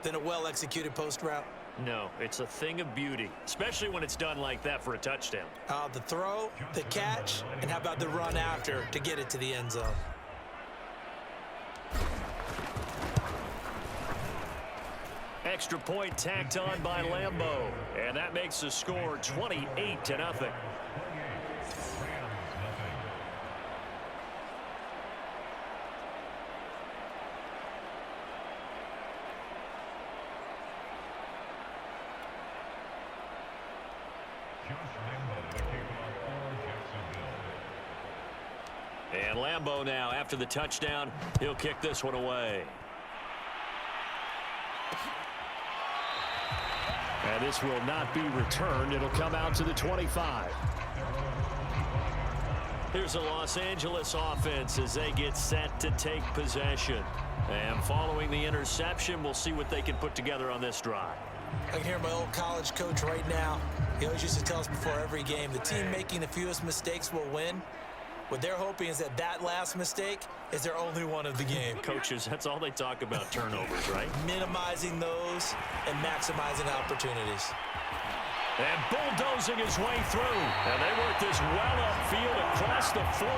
than a well-executed post route? No, it's a thing of beauty, especially when it's done like that for a touchdown. The throw, the catch, and how about the run after to get it to the end zone? Extra point tacked on by Lambeau, and that makes the score 28-0. And Lambeau now, after the touchdown, he'll kick this one away. And this will not be returned. It'll come out to the 25. Here's a Los Angeles offense as they get set to take possession. And following the interception, we'll see what they can put together on this drive. I can hear my old college coach right now. He always used to tell us before every game, the team making the fewest mistakes will win. What they're hoping is that last mistake is their only one of the game. Coaches, that's all they talk about, turnovers, right? Minimizing those and maximizing opportunities. And bulldozing his way through. And they work this well upfield across the 45.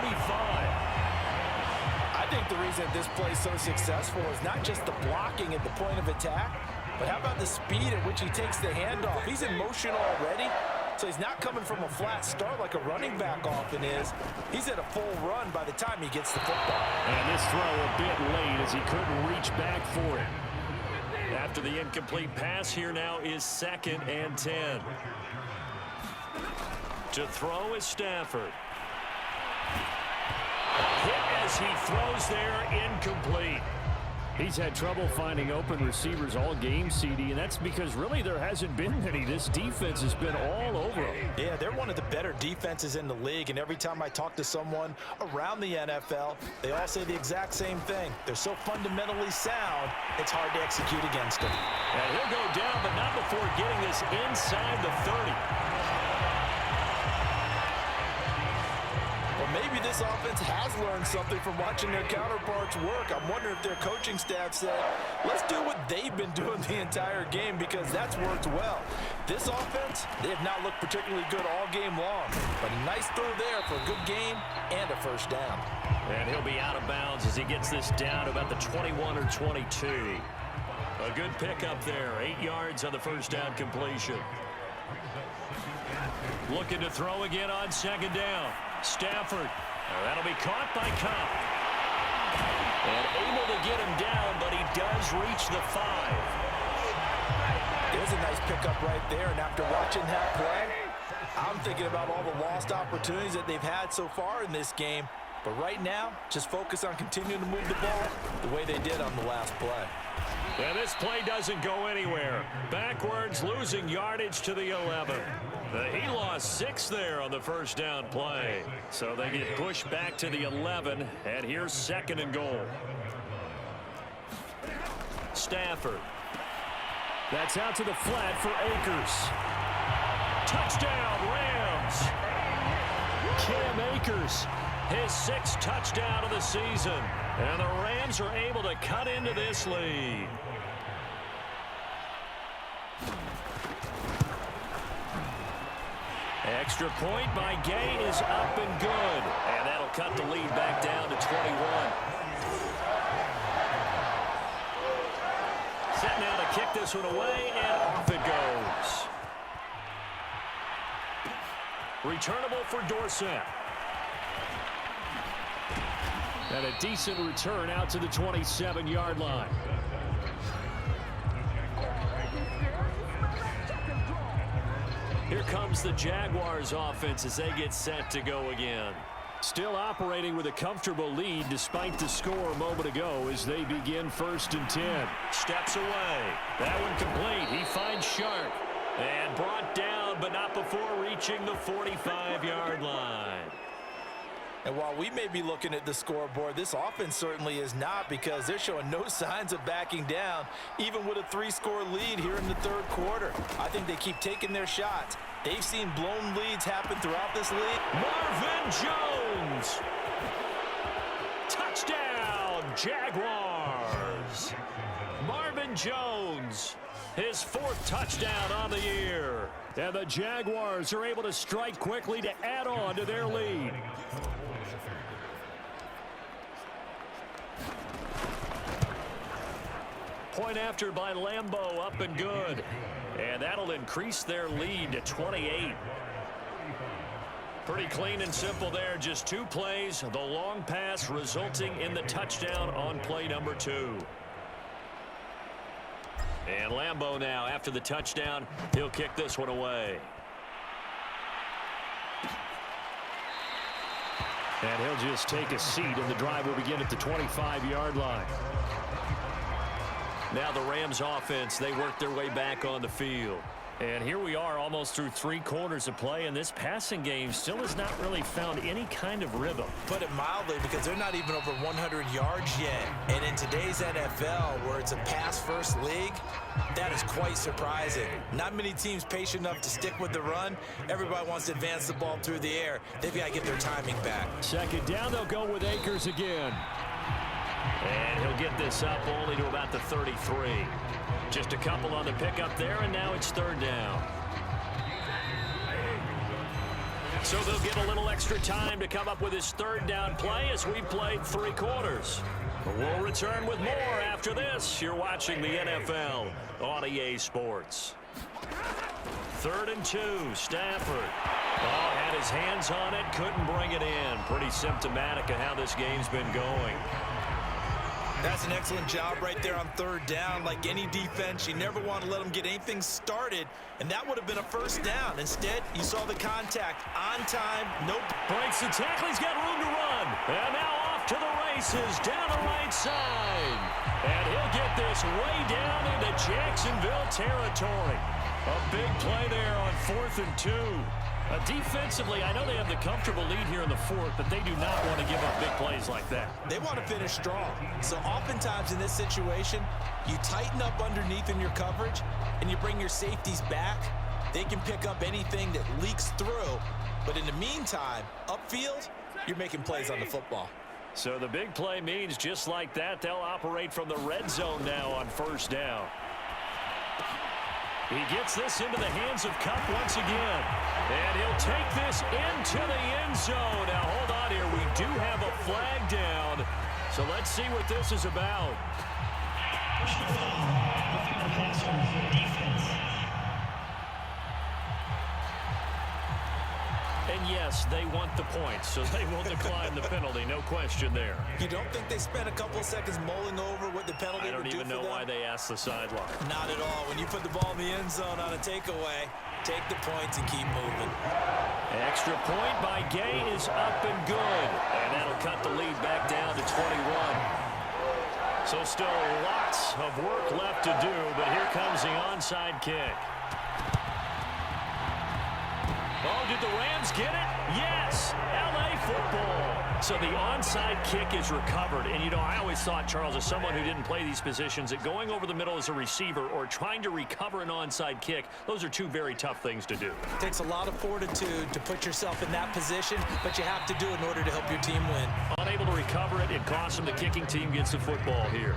I think the reason this play is so successful is not just the blocking at the point of attack, but how about the speed at which he takes the handoff? He's in motion already. So he's not coming from a flat start like a running back often is. He's at a full run by the time he gets the football. And this throw a bit late as he couldn't reach back for it. After the incomplete pass, here now is 2nd and 10. To throw is Stafford. Hit as he throws there, incomplete. He's had trouble finding open receivers all game, CD, and that's because really there hasn't been any. This defense has been all over them. Yeah, they're one of the better defenses in the league, and every time I talk to someone around the NFL, they all say the exact same thing. They're so fundamentally sound, it's hard to execute against them. And he'll go down, but not before getting this inside the 30. Maybe this offense has learned something from watching their counterparts work. I'm wondering if their coaching staff said, let's do what they've been doing the entire game because that's worked well. This offense, they have not looked particularly good all game long, but a nice throw there for a good gain and a first down. And he'll be out of bounds as he gets this down to about the 21 or 22. A good pickup there, 8 yards on the first down completion. Looking to throw again on 2nd down. Stafford. That'll be caught by Cup. And able to get him down, but he does reach the 5. There's a nice pickup right there, and after watching that play, I'm thinking about all the lost opportunities that they've had so far in this game. But right now, just focus on continuing to move the ball the way they did on the last play. And this play doesn't go anywhere. Backwards, losing yardage to the 11. He lost 6 there on the first down play. So they get pushed back to the 11, and here's 2nd and goal. Stafford. That's out to the flat for Akers. Touchdown, Rams. Cam Akers, his 6th touchdown of the season. And the Rams are able to cut into this lead. Extra point by Gay is up and good. And that'll cut the lead back down to 21. Set now to kick this one away, and off it goes. Returnable for Dorsett. And a decent return out to the 27-yard line. Here comes the Jaguars offense as they get set to go again. Still operating with a comfortable lead despite the score a moment ago as they begin 1st and 10. Steps away. That one complete. He finds Sharp. And brought down, but not before reaching the 45-yard line. And while we may be looking at the scoreboard, this offense certainly is not, because they're showing no signs of backing down, even with a 3-score lead here in the 3rd quarter. I think they keep taking their shots. They've seen blown leads happen throughout this league. Marvin Jones. Touchdown, Jaguars. Marvin Jones, his 4th touchdown on the year. And the Jaguars are able to strike quickly to add on to their lead. Point after by Lambeau, up and good. And that'll increase their lead to 28. Pretty clean and simple there. Just 2 plays. The long pass resulting in the touchdown on play number 2. And Lambeau now, after the touchdown, he'll kick this one away. And he'll just take a seat, and the drive will begin at the 25-yard line. Now the Rams offense, they work their way back on the field. And here we are almost through 3 quarters of play, and this passing game still has not really found any kind of rhythm. Put it mildly, because they're not even over 100 yards yet. And in today's NFL, where it's a pass-first league, that is quite surprising. Not many teams patient enough to stick with the run. Everybody wants to advance the ball through the air. They've got to get their timing back. 2nd down, they'll go with Akers again. And he'll get this up only to about the 33. Just a couple on the pickup there, and now it's 3rd down. So they'll get a little extra time to come up with his 3rd down play as we played 3 quarters. We'll return with more after this. You're watching the NFL on EA Sports. 3rd and 2, Stafford. Oh, had his hands on it, couldn't bring it in. Pretty symptomatic of how this game's been going. That's an excellent job right there on 3rd down. Like any defense, you never want to let them get anything started, and that would have been a 1st down. Instead, you saw the contact on time. Nope. Breaks the tackle. He's got room to run. And now off to the races down the right side. And he'll get this way down into Jacksonville territory. A big play there on 4th and 2. Defensively, I know they have the comfortable lead here in the 4th, but they do not want to give up big plays like that. They want to finish strong. So oftentimes in this situation, you tighten up underneath in your coverage, and you bring your safeties back. They can pick up anything that leaks through. But in the meantime, upfield, you're making plays on the football. So the big play means just like that, they'll operate from the red zone now on 1st down. He gets this into the hands of Kupp once again. And he'll take this into the end zone. Now, hold on here. We do have a flag down. So let's see what this is about. And yes, they want the points, so they will decline the penalty. No question there. You don't think they spent a couple of seconds mulling over what the penalty would do for them? I don't even know why they asked the sideline. Not at all. When you put the ball in the end zone on a takeaway, take the points and keep moving. Extra point by Gay is up and good. And that'll cut the lead back down to 21. So still lots of work left to do, but here comes the onside kick. Oh, did the Rams get it? Yes! LA football. So the onside kick is recovered. And, you know, I always thought, Charles, as someone who didn't play these positions, that going over the middle as a receiver or trying to recover an onside kick, those are 2 very tough things to do. It takes a lot of fortitude to put yourself in that position, but you have to do it in order to help your team win. Unable to recover it, it costs them. The kicking team gets the football here.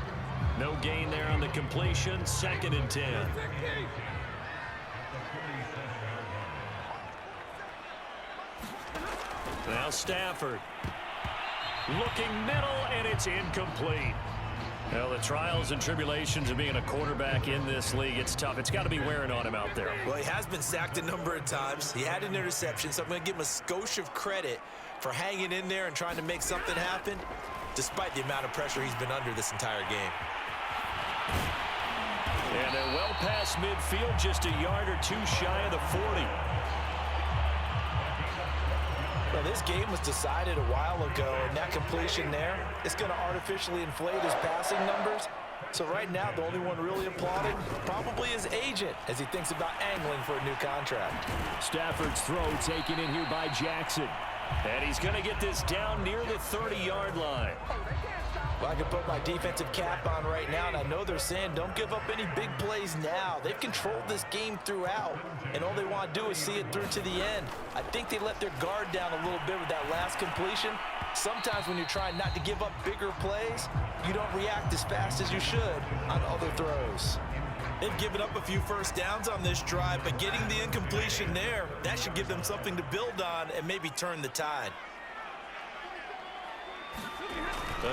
No gain there on the completion. 2nd and 10. Now Stafford looking middle, and it's incomplete. Well, the trials and tribulations of being a quarterback in this league, it's tough. It's got to be wearing on him out there. Well, he has been sacked a number of times. He had an interception, so I'm going to give him a skosh of credit for hanging in there and trying to make something happen, despite the amount of pressure he's been under this entire game. And they're well past midfield, just a yard or 2 shy of the 40. Well, this game was decided a while ago, and that completion there, it's going to artificially inflate his passing numbers. So right now, the only one really applauding probably his agent as he thinks about angling for a new contract. Stafford's throw taken in here by Jackson. And he's going to get this down near the 30-yard line. Well, I can put my defensive cap on right now, and I know they're saying don't give up any big plays now. They've controlled this game throughout, and all they want to do is see it through to the end. I think they let their guard down a little bit with that last completion. Sometimes when you're trying not to give up bigger plays, you don't react as fast as you should on other throws. They've given up a few first downs on this drive, but getting the incompletion there, that should give them something to build on and maybe turn the tide.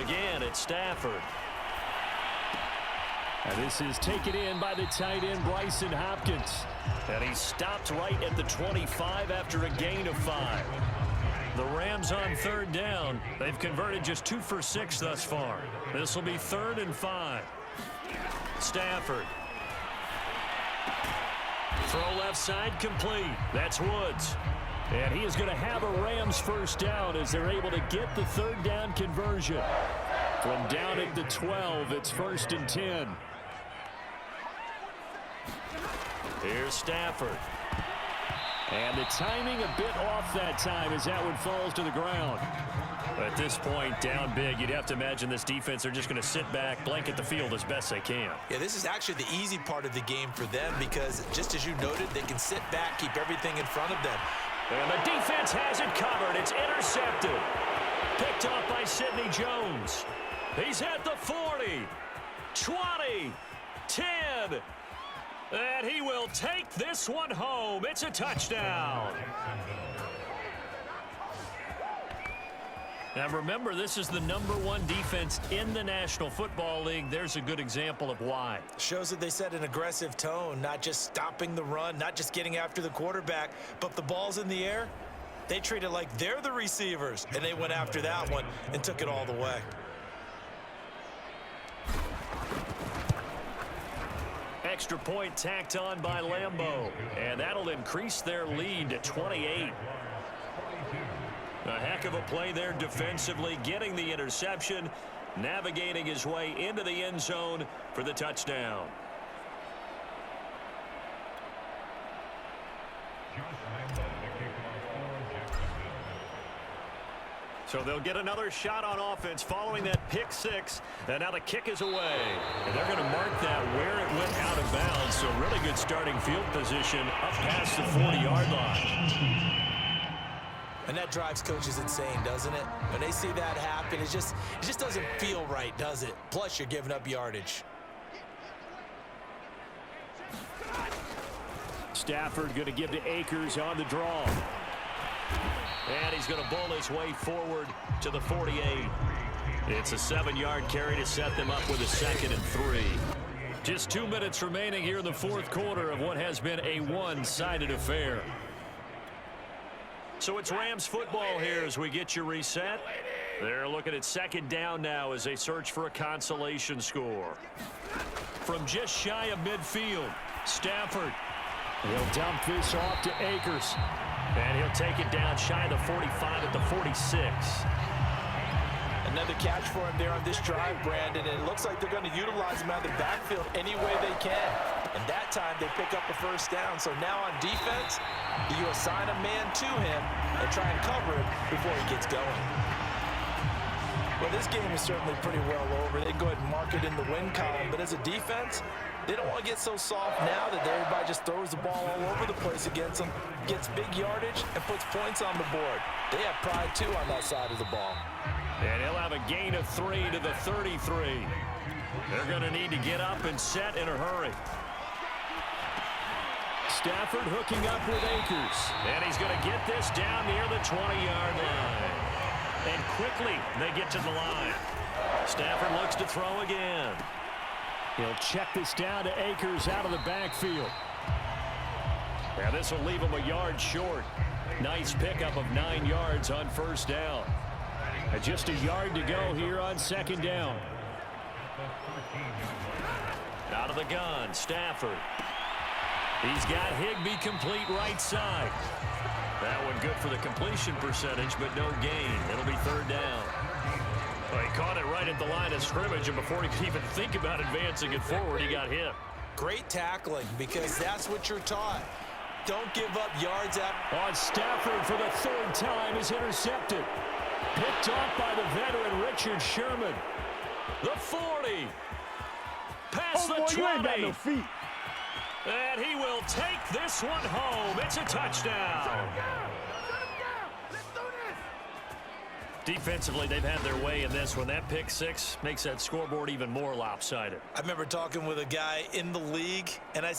Again, it's Stafford. And this is taken in by the tight end, Bryson Hopkins. And he stopped right at the 25 after a gain of 5. The Rams on third down. They've converted just 2 for 6 thus far. This will be 3rd and 5. Stafford. Throw left side complete. That's Woods. And he is going to have a Rams first down as they're able to get the third down conversion. From down at the 12, it's 1st and 10. Here's Stafford. And the timing a bit off that time as that one falls to the ground. At this point, down big, you'd have to imagine this defense are just going to sit back, blanket the field as best they can. Yeah, this is actually the easy part of the game for them because, just as you noted, they can sit back, keep everything in front of them. And the defense has it covered. It's intercepted. Picked off by Sidney Jones. He's at the 40, 20, 10. And he will take this one home. It's a touchdown. Now remember, this is the #1 defense in the National Football League. There's a good example of why. Shows that they set an aggressive tone, not just stopping the run, not just getting after the quarterback, but the ball's in the air. They treat it like they're the receivers, and they went after that one and took it all the way. Extra point tacked on by Lambeau, and that'll increase their lead to 28. A heck of a play there defensively, getting the interception, navigating his way into the end zone for the touchdown. So they'll get another shot on offense following that pick 6. And now the kick is away. And they're going to mark that where it went out of bounds. So really good starting field position up past the 40-yard line. And that drives coaches insane, doesn't it? When they see that happen, it just doesn't feel right, does it? Plus, you're giving up yardage. Stafford going to give to Akers on the draw. And he's going to bowl his way forward to the 48. It's a 7-yard carry to set them up with a 2nd and 3. Just 2 minutes remaining here in the 4th quarter of what has been a one-sided affair. So it's Rams football here as we get you reset. They're looking at 2nd down now as they search for a consolation score. From just shy of midfield, Stafford. He'll dump this off to Akers. And he'll take it down shy of the 45 at the 46. Another catch for him there on this drive, Brandon. And it looks like they're going to utilize him out of the backfield any way they can. And that time they pick up a first down. So now on defense, you assign a man to him and try and cover him before he gets going. Well, this game is certainly pretty well over. They go ahead and mark it in the win column. But as a defense, they don't want to get so soft now that everybody just throws the ball all over the place against them, gets big yardage, and puts points on the board. They have pride, too, on that side of the ball. And he'll have a gain of 3 to the 33. They're going to need to get up and set in a hurry. Stafford hooking up with Akers. And he's going to get this down near the 20-yard line. And quickly, they get to the line. Stafford looks to throw again. He'll check this down to Akers out of the backfield. Now this will leave him a yard short. Nice pickup of 9 yards on first down. And just a yard to go here on 2nd down. Out of the gun, Stafford. He's got Higbee complete right side. That one good for the completion percentage, but no gain. It'll be 3rd down. Well, he caught it right at the line of scrimmage, and before he could even think about advancing it forward, he got hit. Great tackling, because that's what you're taught. Don't give up yards out. On Stafford for the 3rd time is intercepted. Picked off by the veteran Richard Sherman. The 40. Past the 20. You ain't got no feet. And he will take this one home. It's a touchdown. Defensively, they've had their way in this one. That pick six makes that scoreboard even more lopsided. I remember talking with a guy in the league, and I said,